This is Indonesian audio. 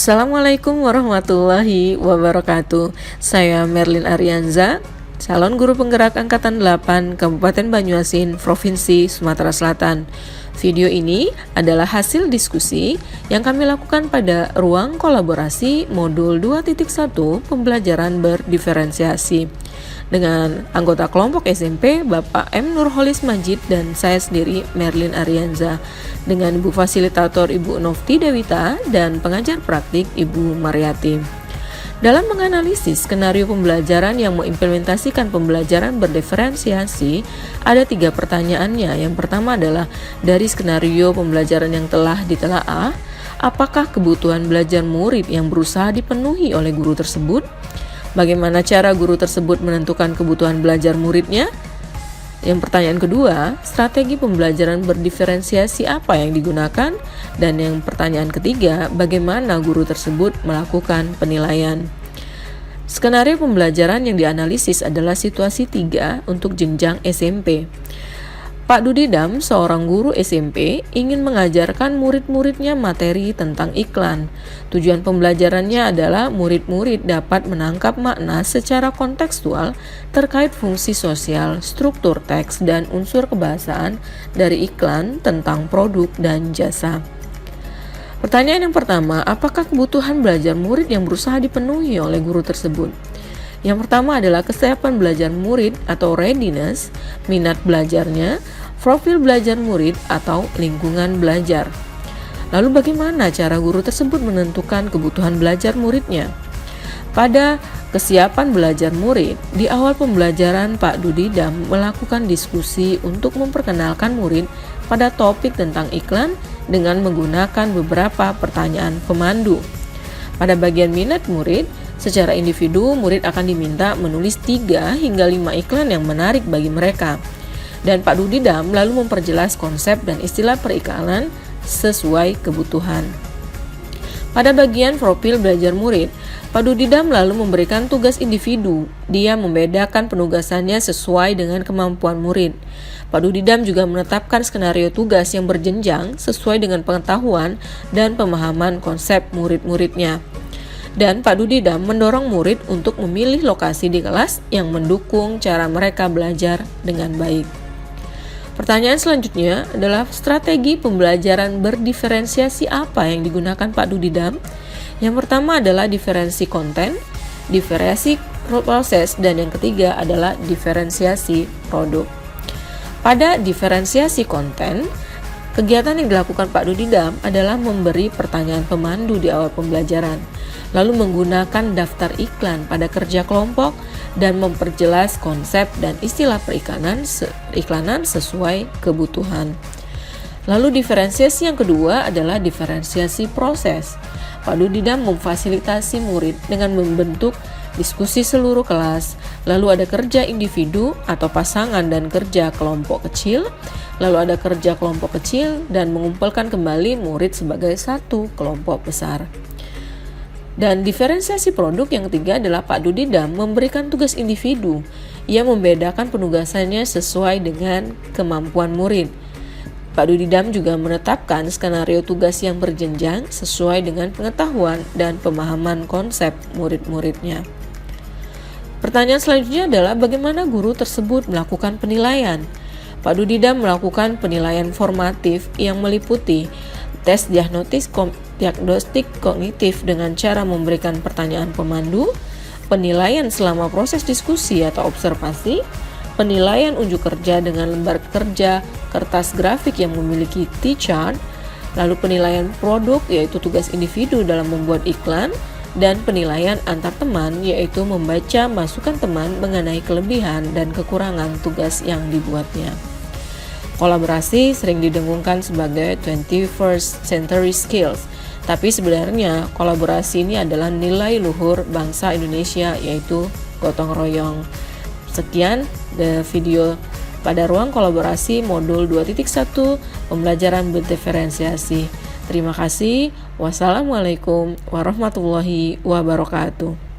Assalamualaikum warahmatullahi wabarakatuh. Saya Merlin Arianza, calon guru penggerak Angkatan 8 Kabupaten Banyuasin, Provinsi Sumatera Selatan. Video ini adalah hasil diskusi yang kami lakukan pada ruang kolaborasi modul 2.1 pembelajaran berdiferensiasi dengan anggota kelompok SMP Bapak M. Nurholis Majid dan saya sendiri Merlin Arianza, dengan Ibu Fasilitator Ibu Nofti Dewita dan pengajar praktik Ibu Mariati. Dalam menganalisis skenario pembelajaran yang mengimplementasikan pembelajaran berdiferensiasi, ada 3 pertanyaannya. Yang pertama adalah, dari skenario pembelajaran yang telah ditelaah, apakah kebutuhan belajar murid yang berusaha dipenuhi oleh guru tersebut? Bagaimana cara guru tersebut menentukan kebutuhan belajar muridnya? Yang pertanyaan kedua, strategi pembelajaran berdiferensiasi apa yang digunakan? Dan yang pertanyaan ketiga, bagaimana guru tersebut melakukan penilaian? Skenario pembelajaran yang dianalisis adalah situasi 3 untuk jenjang SMP. Pak Dudidam, seorang guru SMP, ingin mengajarkan murid-muridnya materi tentang iklan. Tujuan pembelajarannya adalah murid-murid dapat menangkap makna secara kontekstual terkait fungsi sosial, struktur teks, dan unsur kebahasaan dari iklan tentang produk dan jasa. Pertanyaan yang pertama, apakah kebutuhan belajar murid yang berusaha dipenuhi oleh guru tersebut? Yang pertama adalah kesiapan belajar murid atau readiness, minat belajarnya, profil belajar murid atau lingkungan belajar. Lalu bagaimana cara guru tersebut menentukan kebutuhan belajar muridnya? Pada kesiapan belajar murid, di awal pembelajaran Pak Dudidam melakukan diskusi untuk memperkenalkan murid pada topik tentang iklan dengan menggunakan beberapa pertanyaan pemandu. Pada bagian minat murid, secara individu murid akan diminta menulis 3 hingga 5 iklan yang menarik bagi mereka. Dan Pak Dudidam lalu memperjelas konsep dan istilah periklanan sesuai kebutuhan. Pada bagian profil belajar murid, Pak Dudidam lalu memberikan tugas individu. Dia membedakan penugasannya sesuai dengan kemampuan murid. Pak Dudidam juga menetapkan skenario tugas yang berjenjang sesuai dengan pengetahuan dan pemahaman konsep murid-muridnya. Dan Pak Dudidam mendorong murid untuk memilih lokasi di kelas yang mendukung cara mereka belajar dengan baik. Pertanyaan selanjutnya adalah, strategi pembelajaran berdiferensiasi apa yang digunakan Pak Dudidam? Yang pertama adalah diferensi konten, diferensi proses, dan yang ketiga adalah diferensiasi produk. Pada diferensiasi konten, kegiatan yang dilakukan Pak Dudidam adalah memberi pertanyaan pemandu di awal pembelajaran, lalu menggunakan daftar iklan pada kerja kelompok, dan memperjelas konsep dan istilah periklanan sesuai kebutuhan. Lalu diferensiasi yang kedua adalah diferensiasi proses. Pak Dudidam memfasilitasi murid dengan membentuk diskusi seluruh kelas, lalu ada kerja individu atau pasangan dan kerja kelompok kecil, lalu ada kerja kelompok kecil dan mengumpulkan kembali murid sebagai satu kelompok besar. Dan diferensiasi produk yang ketiga adalah Pak Dudidam memberikan tugas individu. Ia membedakan penugasannya sesuai dengan kemampuan murid. Pak Dudidam juga menetapkan skenario tugas yang berjenjang sesuai dengan pengetahuan dan pemahaman konsep murid-muridnya. Pertanyaan selanjutnya adalah, bagaimana guru tersebut melakukan penilaian? Pak Dudidam melakukan penilaian formatif yang meliputi tes diagnostik kognitif dengan cara memberikan pertanyaan pemandu, penilaian selama proses diskusi atau observasi, penilaian unjuk kerja dengan lembar kerja kertas grafik yang memiliki T-chart, lalu penilaian produk yaitu tugas individu dalam membuat iklan, dan penilaian antar teman yaitu membaca masukan teman mengenai kelebihan dan kekurangan tugas yang dibuatnya. Kolaborasi sering didengungkan sebagai 21st century skills, tapi sebenarnya kolaborasi ini adalah nilai luhur bangsa Indonesia, yaitu gotong royong. Sekian video pada ruang kolaborasi modul 2.1 pembelajaran berdiferensiasi. Terima kasih. Wassalamualaikum warahmatullahi wabarakatuh.